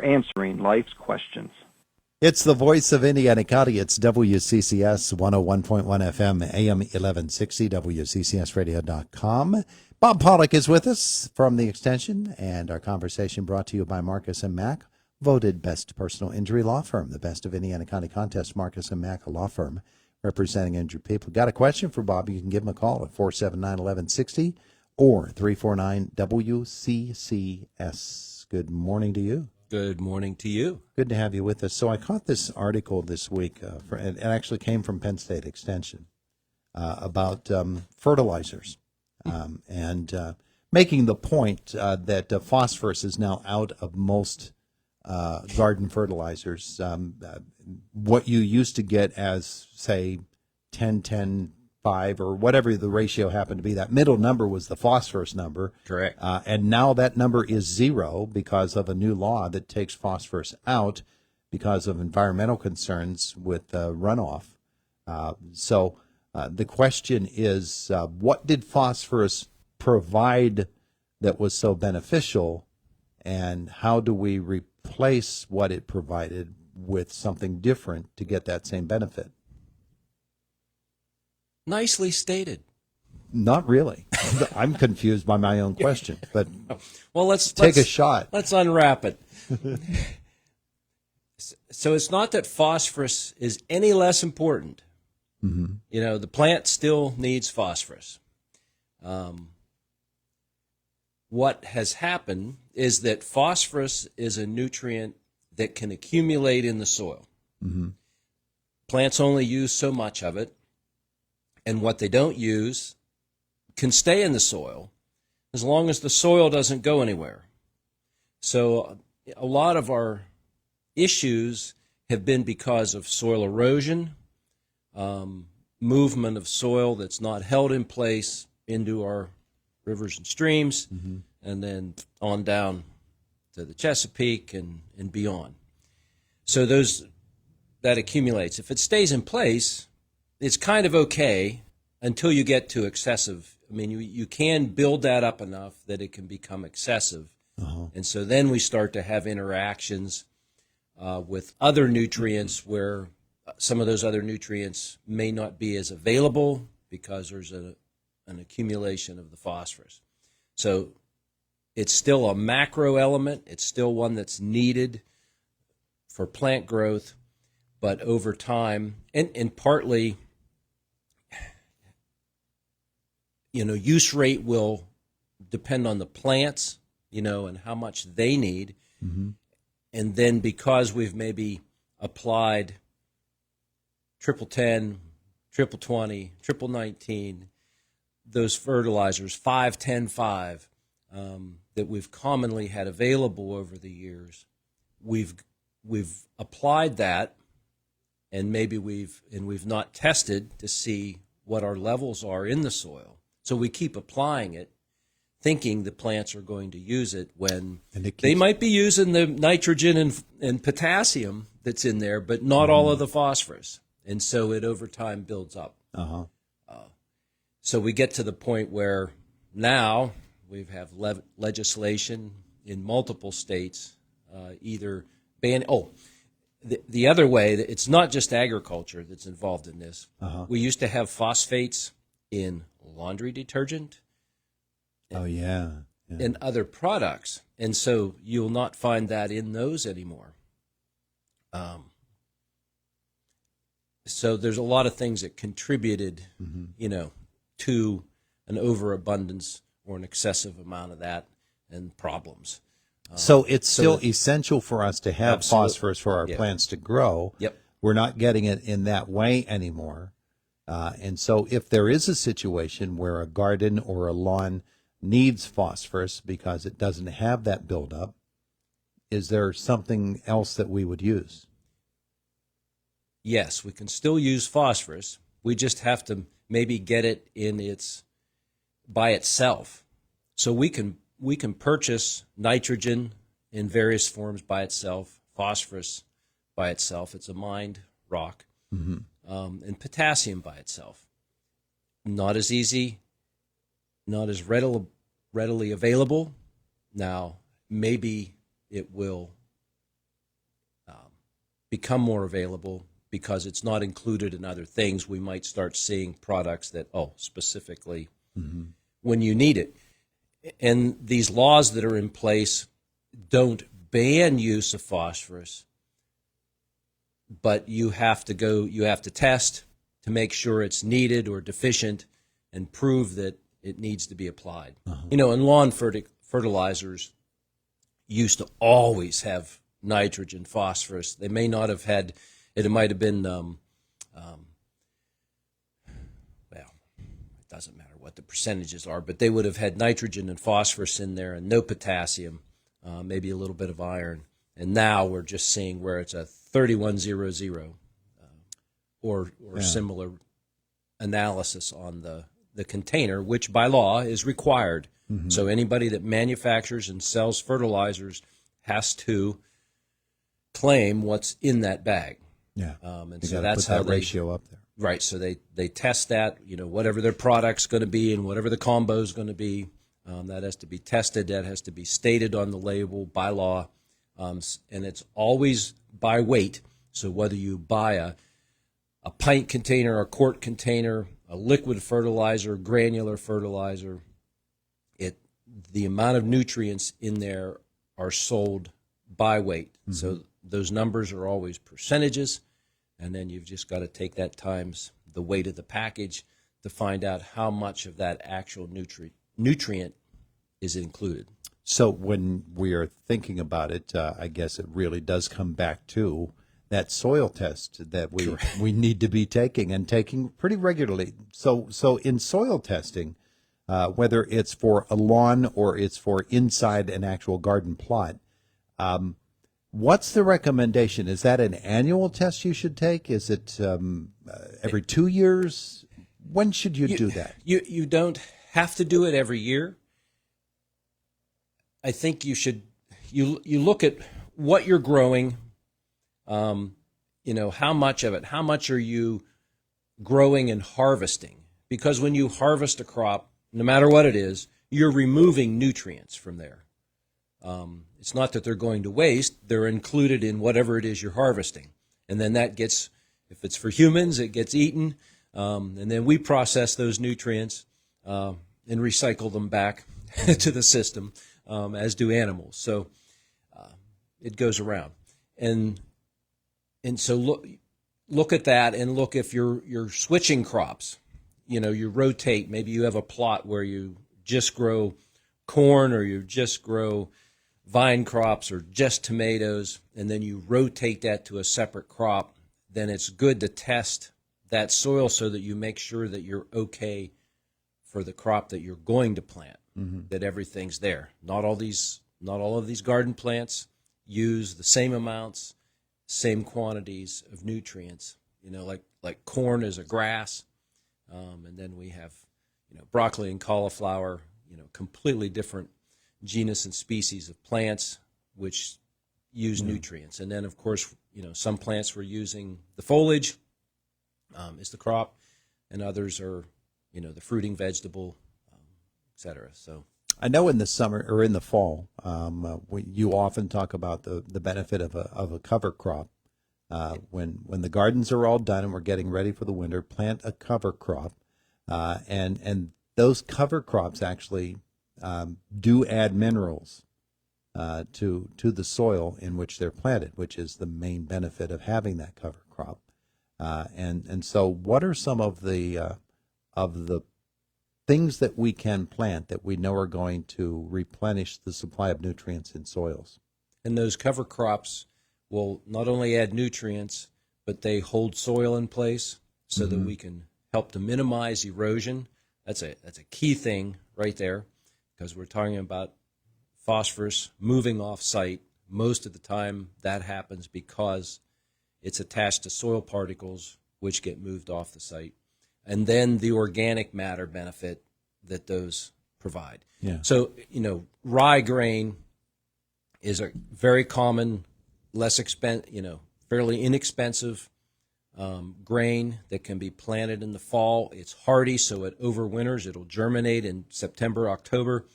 answering life's questions. It's the voice of Indiana County. It's WCCS 101.1 FM, AM 1160, WCCSradio.com. Bob Pollock is with us from the Extension, and our conversation brought to you by Marcus & Mack, voted best personal injury law firm, the Best of Indiana County contest. Marcus & Mack, a law firm representing injured people. Got a question for Bob? You can give him a call at 479-1160 or 349-WCCS. Good morning to you. Good morning to you. Good to have you with us. So I caught this article this week, and it actually came from Penn State Extension, about fertilizers, and making the point that phosphorus is now out of most garden fertilizers. What you used to get as, say, 10-10-5 or whatever the ratio happened to be, that middle number was the phosphorus number. Correct. And now that number is 0 because of a new law that takes phosphorus out because of environmental concerns with runoff. So the question is, what did phosphorus provide that was so beneficial, and how do we replace what it provided with something different to get that same benefit? Nicely stated. Not really. I'm confused by my own question, but well, let's take a shot. Let's unwrap it. So it's not that phosphorus is any less important. Mm-hmm. You know, the plant still needs phosphorus. What has happened is that phosphorus is a nutrient that can accumulate in the soil. Mm-hmm. Plants only use so much of it, and what they don't use can stay in the soil as long as the soil doesn't go anywhere. So a lot of our issues have been because of soil erosion, movement of soil that's not held in place into our rivers and streams, mm-hmm. and then on down to the Chesapeake and beyond. So that accumulates. If it stays in place, it's kind of okay until you get to excessive. I mean, you can build that up enough that it can become excessive. Uh-huh. And so then we start to have interactions with other nutrients where some of those other nutrients may not be as available because there's an accumulation of the phosphorus. So it's still a macro element. It's still one that's needed for plant growth, but over time, and partly, use rate will depend on the plants, and how much they need. Mm-hmm. And then because we've maybe applied 10-10, 20-20, 19, those fertilizers, 5-10-5, that we've commonly had available over the years, we've applied that, and maybe we've not tested to see what our levels are in the soil. So we keep applying it, thinking the plants are going to use it when they might be using the nitrogen and potassium that's in there, but not all of the phosphorus. And so it over time builds up. Uh-huh. So we get to the point where now we have legislation in multiple states either ban. The other way, it's not just agriculture that's involved in this. Uh-huh. We used to have phosphates in laundry detergent. Yeah. And other products. And so you'll not find that in those anymore. So there's a lot of things that contributed, Mm-hmm. To an overabundance or an excessive amount of that and problems. So it's still essential for us to have phosphorus for our Yep. plants to grow. Yep. We're not getting it in that way anymore. And so if there is a situation where a garden or a lawn needs phosphorus because it doesn't have that buildup, is there something else that we would use? Yes, we can still use phosphorus. We just have to maybe get it by itself. So we can purchase nitrogen in various forms by itself, phosphorus by itself. It's a mined rock. Mm-hmm. And potassium by itself. Not as easy, not as readily available. Now, maybe it will become more available because it's not included in other things. We might start seeing products that, specifically when you need it. And these laws that are in place don't ban use of phosphorus, but you have to test to make sure it's needed or deficient and prove that it needs to be applied. And lawn fertilizers used to always have nitrogen, phosphorus. They may not have had it. It might have been, it doesn't matter what the percentages are, but they would have had nitrogen and phosphorus in there and no potassium, maybe a little bit of iron. And now we're just seeing where it's a 3100 or similar analysis on the container, which by law is required. So anybody that manufactures and sells fertilizers has to claim what's in that bag. Yeah, and you so gotta that's put how that ratio up there. Right. So they test that, whatever their product's going to be and whatever the combo is going to be, that has to be tested. That has to be stated on the label by law, and it's always by weight. So whether you buy a pint container, a quart container, a liquid fertilizer, granular fertilizer, the amount of nutrients in there are sold by weight. So those numbers are always percentages, and then you've just got to take that times the weight of the package to find out how much of that actual nutrient is included. So when we are thinking about it, I guess it really does come back to that soil test that we need to be taking and taking pretty regularly. So in soil testing, whether it's for a lawn or it's for inside an actual garden plot, what's the recommendation? Is that an annual test you should take? Is it every 2 years? When should you do that? You don't have to do it every year. I think you should. You look at what you're growing. How much of it? How much are you growing and harvesting? Because when you harvest a crop, no matter what it is, you're removing nutrients from there. It's not that they're going to waste. They're included in whatever it is you're harvesting. And then that gets, if it's for humans, it gets eaten. And then we process those nutrients and recycle them back to the system, as do animals. So it goes around. And so look at that and look if you're switching crops. You rotate. Maybe you have a plot where you just grow corn or you just grow vine crops or just tomatoes, and then you rotate that to a separate crop. Then it's good to test that soil so that you make sure that you're okay for the crop that you're going to plant, that everything's there. Not all of these garden plants use the same amounts, same quantities of nutrients. Like corn is a grass. And then we have, broccoli and cauliflower, completely different genus and species of plants which use nutrients. And then, of course, some plants we're using the foliage is the crop, and others are, the fruiting vegetable, et cetera. So I know in the summer or in the fall, you often talk about the benefit of a cover crop. When the gardens are all done and we're getting ready for the winter, plant a cover crop, and those cover crops actually do add minerals to the soil in which they're planted, which is the main benefit of having that cover crop. And so, what are some of the things that we can plant that we know are going to replenish the supply of nutrients in soils? And those cover crops will not only add nutrients, but they hold soil in place so that we can help to minimize erosion. That's a key thing right there, because we're talking about phosphorus moving off site. Most of the time that happens because it's attached to soil particles which get moved off the site. And then the organic matter benefit that those provide. Yeah. So, rye grain is a very common, fairly inexpensive grain that can be planted in the fall. It's hardy, so it overwinters. It'll germinate in September, October.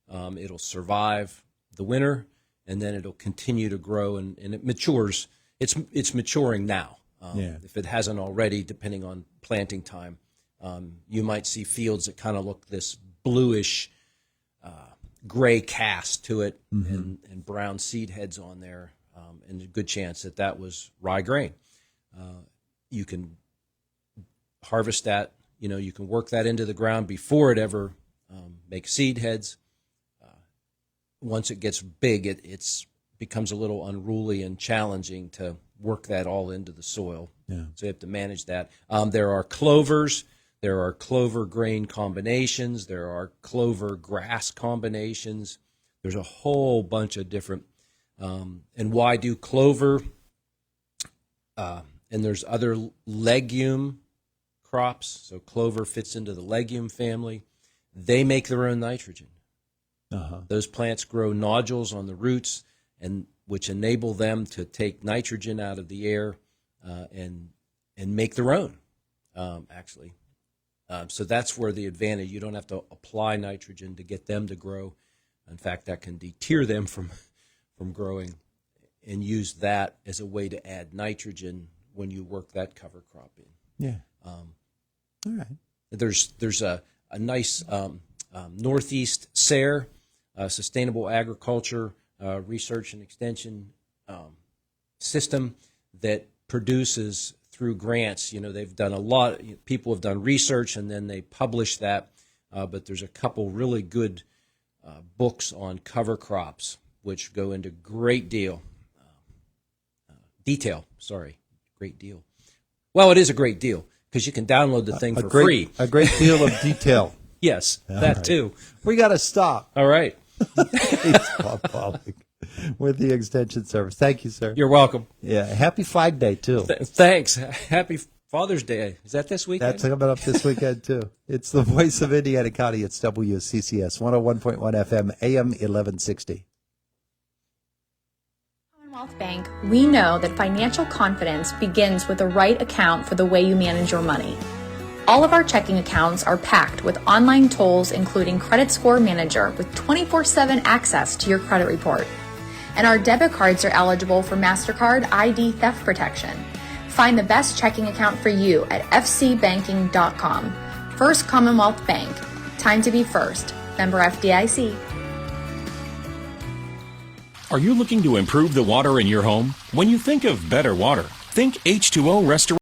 It'll survive the winter, and then it'll continue to grow, and it matures it's maturing now. Yeah. If it hasn't already, depending on planting time, you might see fields that kind of look this bluish, gray cast to it, and brown seed heads on there, and a good chance that that was rye grain. You can harvest that. You can work that into the ground before it ever makes seed heads. Once it gets big, it becomes a little unruly and challenging to work that all into the soil. Yeah. So you have to manage that. There are clovers. There are clover grain combinations. There are clover grass combinations. There's a whole bunch of different. And why do clover? And there's other legume crops. So clover fits into the legume family. They make their own nitrogen. Those plants grow nodules on the roots, and which enable them to take nitrogen out of the air and make their own, actually. So that's where the advantage. You don't have to apply nitrogen to get them to grow. In fact, that can deter them from growing, and use that as a way to add nitrogen when you work that cover crop in. Yeah. All right. There's a nice Northeast SARE, Sustainable Agriculture Research and Extension system that produces through grants. They've done a lot. People have done research and then they publish that. But there's a couple really good books on cover crops which go into great deal detail. Sorry, great deal. Well, it is a great deal because you can download the thing for free. A great deal of detail. Yes, that too. We got to stop. All right. It's Bob Pollock with the Extension Service. Thank you, sir. You're welcome. Yeah. Happy Flag Day, too. Thanks. Happy Father's Day. Is that this weekend? That's coming up this weekend, too. It's the voice of Indiana County. It's WCCS 101.1 FM, AM 1160. Commonwealth Bank, we know that financial confidence begins with the right account for the way you manage your money. All of our checking accounts are packed with online tools, including Credit Score Manager with 24/7 access to your credit report. And our debit cards are eligible for MasterCard ID theft protection. Find the best checking account for you at fcbanking.com. First Commonwealth Bank. Time to be first. Member FDIC. Are you looking to improve the water in your home? When you think of better water, think H2O Restoration.